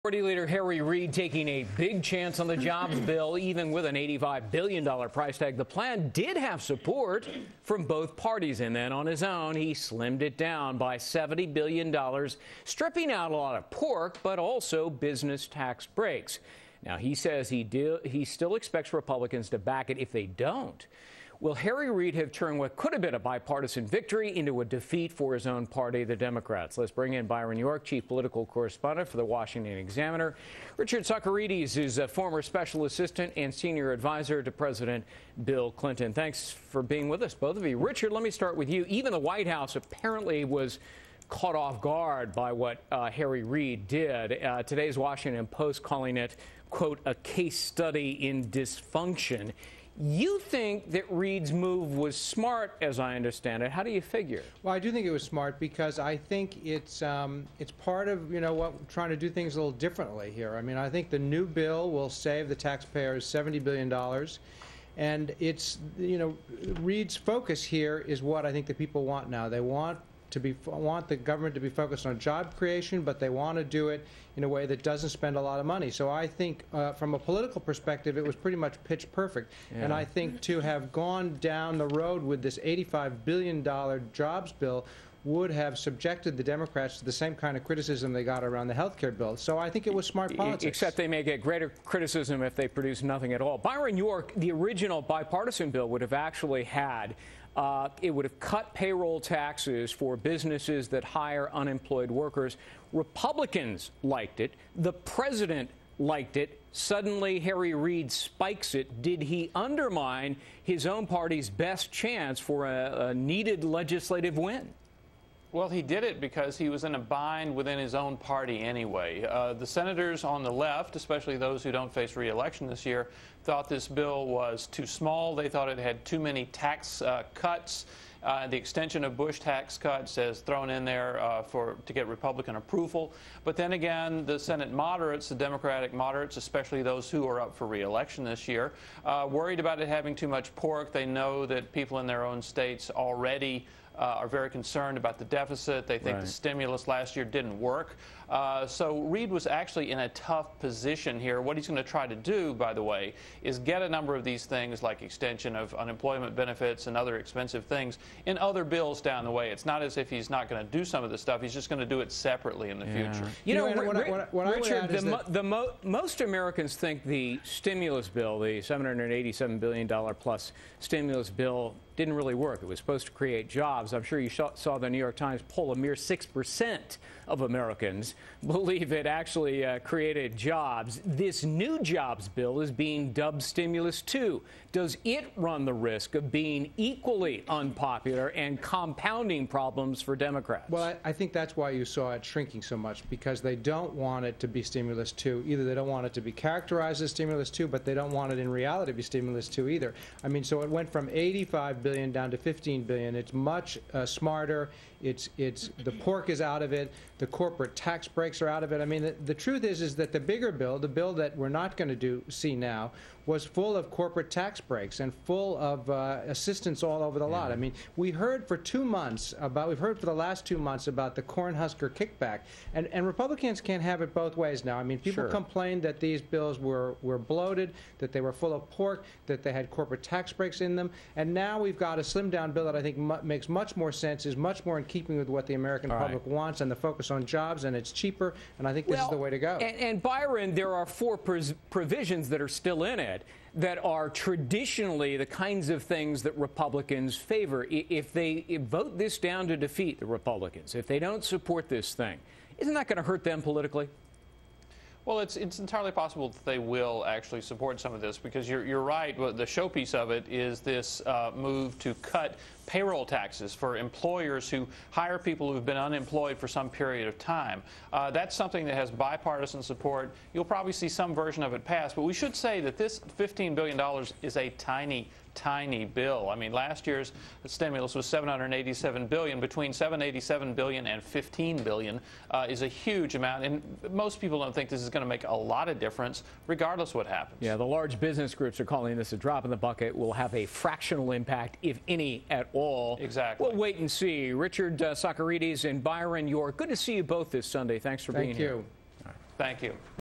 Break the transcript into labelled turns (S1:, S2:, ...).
S1: Party leader Harry Reid taking a big chance on the jobs bill, even with an $85 billion price tag. The plan did have support from both parties, and then on his own, he slimmed it down by $70 billion, stripping out a lot of pork, but also business tax breaks. Now, he says he still expects Republicans to back it if they don't. Will Harry Reid have turned what could have been a bipartisan victory into a defeat for his own party, the Democrats? Let's bring in Byron York, chief political correspondent for the Washington Examiner. Richard Socarides is a former special assistant and senior advisor to President Bill Clinton. Thanks for being with us, both of you. Richard, let me start with you. Even the White House apparently was caught off guard by what Harry Reid did. Today's Washington Post calling it, quote, a case study in dysfunction. You think that Reid's move was smart, as I understand it. How do you figure?
S2: Well, I do think it was smart because I think it's part of, what trying to do things a little differently here. I mean, I think the new bill will save the taxpayers $70 billion. And it's, Reid's focus here is what I think the people want now. They want the government to be focused on job creation, but they want to do it in a way that doesn't spend a lot of money. So I think from a political perspective, it was pretty much pitch perfect. Yeah. And I think to have gone down the road with this $85 billion jobs bill would have subjected the Democrats to the same kind of criticism they got around the health care bill. So I think it was smart politics.
S1: Except they may get greater criticism if they produce nothing at all. Byron York, the original bipartisan bill would have actually had it would have cut payroll taxes for businesses that hire unemployed workers. Republicans liked it. The president liked it. Suddenly, Harry Reid spikes it. Did he undermine his own party's best chance for a needed legislative win?
S3: Well, he did it because he was in a bind within his own party anyway. The senators on the left, especially those who don't face re-election this year, thought this bill was too small. They thought it had too many tax cuts. The extension of Bush tax cuts is thrown in there to get Republican approval. But then again, the Senate moderates, the Democratic moderates, especially those who are up for re-election this year, worried about it having too much pork. They know that people in their own states already are very concerned about the deficit. They think the stimulus last year didn't work. So Reid was actually in a tough position here. What he's going to try to do, by the way, is get a number of these things like extension of unemployment benefits and other expensive things in other bills down the way. It's not as if he's not going to do some of this stuff. He's just going to do it separately in the future.
S1: Richard, most Americans think the stimulus bill, the $787 billion plus stimulus bill, didn't really work. It was supposed to create jobs. I'm sure you saw the New York Times poll. A mere 6% of Americans believe it actually created jobs. This new jobs bill is being dubbed Stimulus 2. Does it run the risk of being equally unpopular and compounding problems for Democrats?
S2: Well, I think that's why you saw it shrinking so much, because they don't want it to be Stimulus 2. Either they don't want it to be characterized as Stimulus 2, but they don't want it in reality to be Stimulus 2 either. I mean, so it went from $85 billion down to $15 billion. It's much smarter. The pork is out of it. The corporate tax breaks are out of it. I mean, the truth is that the bigger bill, the bill that we're not going to see now, was full of corporate tax breaks and full of assistance all over the lot. I mean, we've heard for the last 2 months about the Cornhusker kickback, and Republicans can't have it both ways now. I mean, people complained that these bills were bloated, that they were full of pork, that they had corporate tax breaks in them, and now we've got a slimmed-down bill that I think makes much more sense, is much more in keeping with what the American public wants and the focus on jobs, and it's cheaper, and I think this is the way to go.
S1: And Byron, there are 4 provisions that are still in it that are traditionally the kinds of things that Republicans favor. If they vote this down to defeat the Republicans, if they don't support this thing, isn't that going to hurt them politically?
S3: Well, it's entirely possible that they will actually support some of this, because you're right. The showpiece of it is this move to cut payroll taxes for employers who hire people who've been unemployed for some period of time. That's something that has bipartisan support. You'll probably see some version of it pass, but we should say that this $15 billion is a tiny bill. I mean, last year's stimulus was $787 billion. Between $787 billion and $15 billion is a huge amount, and most people don't think this is going to make a lot of difference, regardless what happens.
S1: Yeah, the large business groups are calling this a drop in the bucket. Will have a fractional impact, if any at all.
S3: Exactly.
S1: We'll wait and see. Richard Socarides and Byron York, good to see you both this Sunday. Thanks for being here.
S2: Thank you.
S3: Thank you.